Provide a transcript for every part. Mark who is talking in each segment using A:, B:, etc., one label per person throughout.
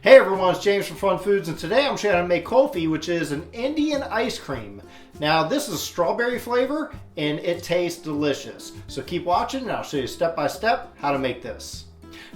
A: Hey everyone, it's James from FunFoods, and today I'm showing you how to make Kulfi, which is an Indian ice cream. Now this is strawberry flavor and it tastes delicious. So keep watching and I'll show you step by step how to make this.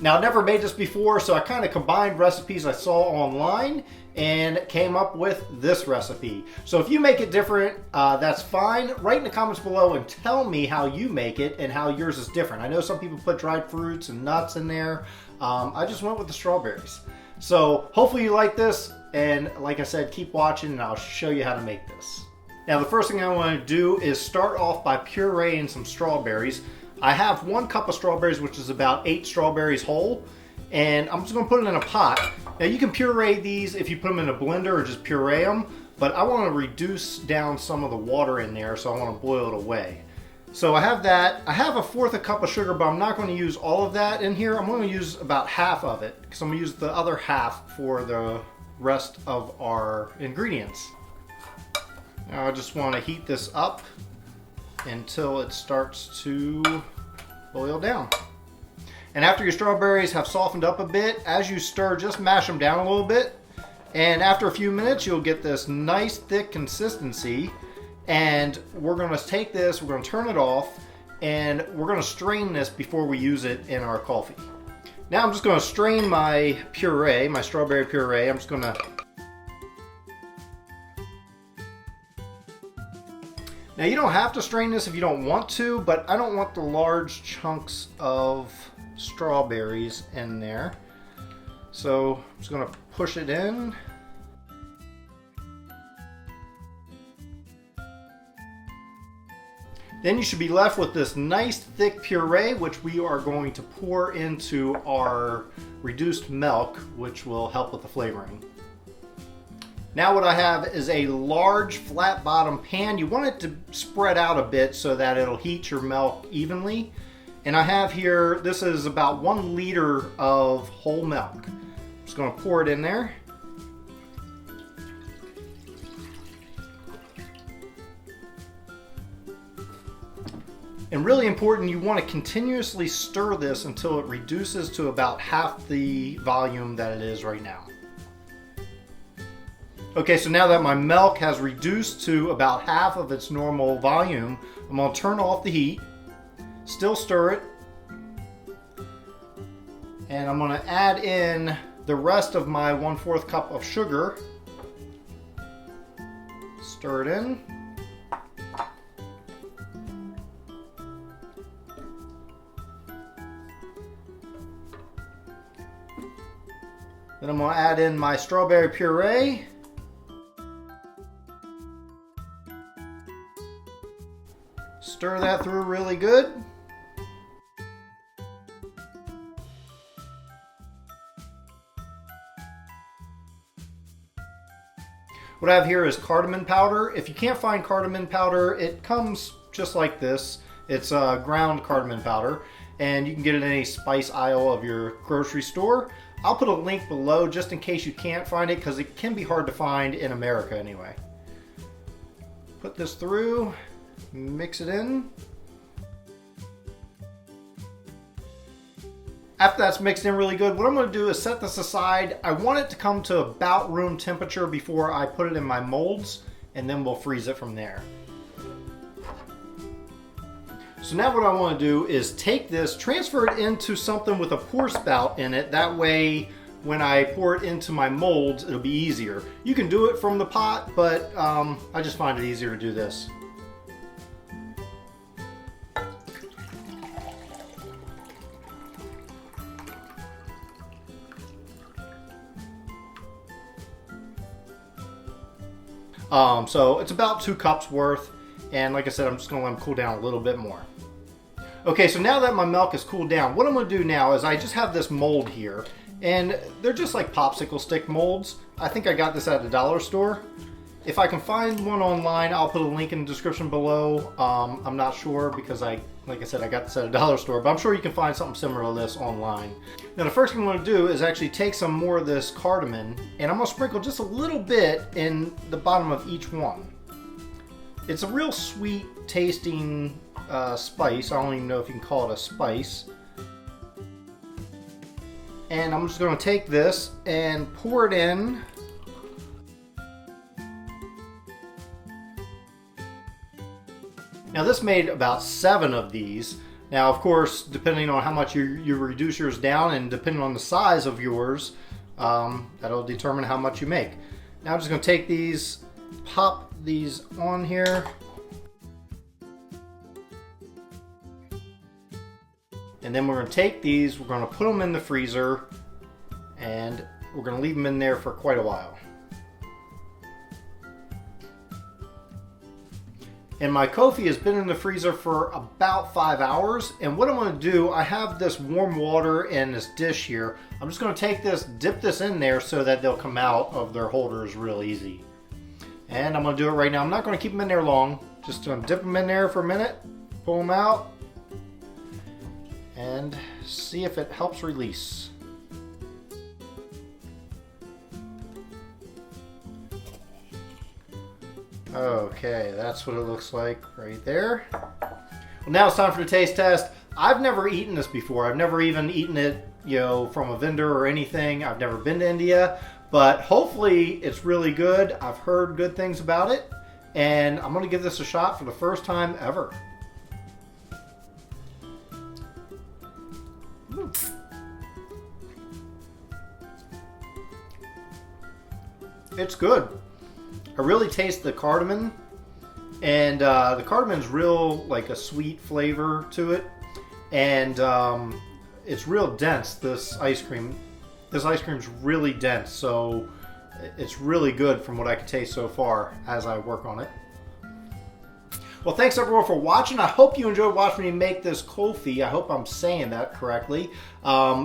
A: Now I've never made this before, so I kind of combined recipes I saw online and came up with this recipe. So if you make it different, that's fine. Write in the comments below and tell me how you make it and how yours is different. I know some people put dried fruits and nuts in there. I just went with the strawberries. So hopefully you like this, and like I said, keep watching and I'll show you how to make this. Now the first thing I want to do is start off by pureeing some strawberries. I have 1 cup of strawberries, which is about 8 strawberries whole, and I'm just going to put it in a pot. Now you can puree these if you put them in a blender or just puree them, but I want to reduce down some of the water in there, so I want to boil it away. So I have that. I have 1/4 cup of sugar, but I'm not going to use all of that in here. I'm going to use about half of it because I'm going to use the other half for the rest of our ingredients. Now I just want to heat this up until it starts to boil down. And after your strawberries have softened up a bit, as you stir, just mash them down a little bit. And after a few minutes, you'll get this nice thick consistency. And we're going to take this, we're going to turn it off, and we're going to strain this before we use it in our coffee. Now I'm just going to strain my puree, my strawberry puree. I'm just going to... Now you don't have to strain this if you don't want to, but I don't want the large chunks of strawberries in there. So I'm just going to push it in. Then you should be left with this nice thick puree, which we are going to pour into our reduced milk, which will help with the flavoring. Now what I have is a large flat bottom pan. You want it to spread out a bit so that it'll heat your milk evenly. And I have here, this is about 1 liter of whole milk. I'm just going to pour it in there. And really important, you want to continuously stir this until it reduces to about half the volume that it is right now. Okay, so now that my milk has reduced to about half of its normal volume, I'm going to turn off the heat, still stir it, and I'm going to add in the rest of my 1/4 cup of sugar. Stir it in. Then I'm going to add in my strawberry puree. Stir that through really good. What I have here is cardamom powder. If you can't find cardamom powder, it comes just like this. It's ground cardamom powder, and you can get it in any spice aisle of your grocery store. I'll put a link below just in case you can't find it, because it can be hard to find in America anyway. Put this through, mix it in. After that's mixed in really good, what I'm going to do is set this aside. I want it to come to about room temperature before I put it in my molds, and then we'll freeze it from there. So now what I want to do is take this, transfer it into something with a pour spout in it. That way, when I pour it into my molds, it'll be easier. You can do it from the pot, but I just find it easier to do this. So it's about 2 cups worth. And like I said, I'm just going to let them cool down a little bit more. Okay, so now that my milk has cooled down, what I'm going to do now is I just have this mold here. And they're just like popsicle stick molds. I think I got this at the dollar store. If I can find one online, I'll put a link in the description below. I'm not sure because like I said, I got this at a dollar store, but I'm sure you can find something similar to this online. Now the first thing I'm going to do is actually take some more of this cardamom, and I'm going to sprinkle just a little bit in the bottom of each one. It's a real sweet tasting spice. I don't even know if you can call it a spice. And I'm just going to take this and pour it in. Now this made about 7 of these. Now of course, depending on how much you reduce yours down and depending on the size of yours, that'll determine how much you make. Now I'm just going to take these, pop these on here. And then we're going to take these, we're going to put them in the freezer, and we're going to leave them in there for quite a while. And my Kulfi has been in the freezer for about 5 hours. And what I'm going to do, I have this warm water in this dish here. I'm just going to take this, dip this in there so that they'll come out of their holders real easy. And I'm going to do it right now. I'm not going to keep them in there long. Just going to dip them in there for a minute, pull them out, and see if it helps release. Okay, that's what it looks like right there. Well, now it's time for the taste test. I've never eaten this before. I've never even eaten it, you know, from a vendor or anything. I've never been to India, but hopefully it's really good. I've heard good things about it, and I'm gonna give this a shot for the first time ever. It's good. I really taste the cardamom, and the cardamom's real, like a sweet flavor to it, and it's real dense. This ice cream's really dense, so it's really good from what I can taste so far as I work on it. Well, thanks everyone for watching. I hope you enjoyed watching me make this Kulfi. I hope I'm saying that correctly.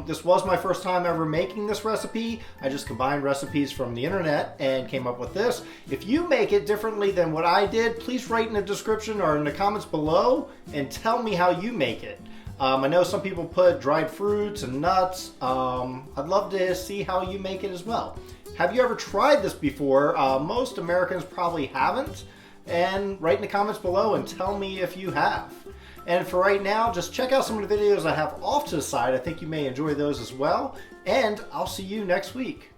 A: This was my first time ever making this recipe. I just combined recipes from the internet and came up with this. If you make it differently than what I did, please write in the description or in the comments below and tell me how you make it. I know some people put dried fruits and nuts. I'd love to see how you make it as well. Have you ever tried this before? Most Americans probably haven't. And write in the comments below and tell me if you have. And for right now, just check out some of the videos I have off to the side. I think you may enjoy those as well. And I'll see you next week.